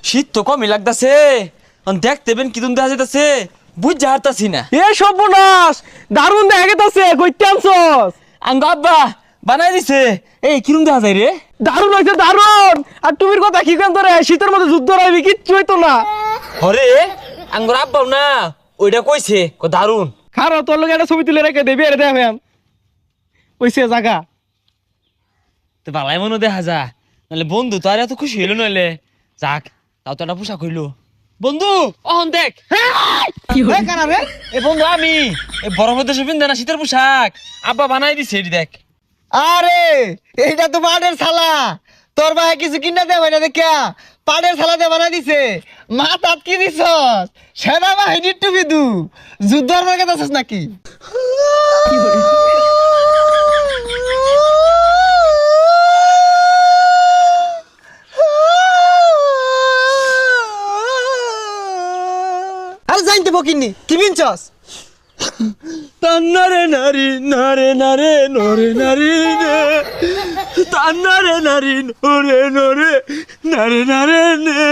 শীত তো কমই লাগতাছে। দেখতে বেন কি তুমি দেখা যাইতাছে, বুঝ হারতাছি না। এ সর্বনাশ, দারুণ দেখা গেতাছে, কইতে আনছস? আঙ্গ আব্বা বানাই দিছে। এই কিরম দেখা যায় রে? দারুণ হইছে দারুণ। আর তুমির কথা কি কেন তোরে, শীতের মধ্যে যুদ্ধ রাইবি, কিচ্ছু হইতো না। হরে আঙ্গর আব্বাও না ওইটা কইছে দারুন। খারো তোর লোক একটা ছবি তুলে রেখে দেবি, এর দেখেন কইছে জায়গা। তো বালাই মনে দেখা যা, নাহলে বন্ধু তো আর এত খুশি হইলো নইলে। যাক তাও তো একটা পোশাক হইলো। বন্ধু অহন দেখ। কি হই কানা রে? এ বন্ধু আমি এই বরফের দেশে পিন্ধে না শীতের পোশাক আব্বা বানাই দিছে, এটি দেখ। আরে এইটা তো পাটের ছালা, তোর ভাই কিছু কিনা দেবে না দেখা পাটের ছালা দিয়ে বানাই দিছে। মাথাত কি দিছস? সেনাবাহিনীর টুপি দু, যুদ্ধর মার্কে দিছস নাকি? আরে জানতে বকিনি কি মিনছস? তান্নারে নারী নারে নারে নরে নারী নে, তান্নারে নারী নরে নরে নারে নারে নে।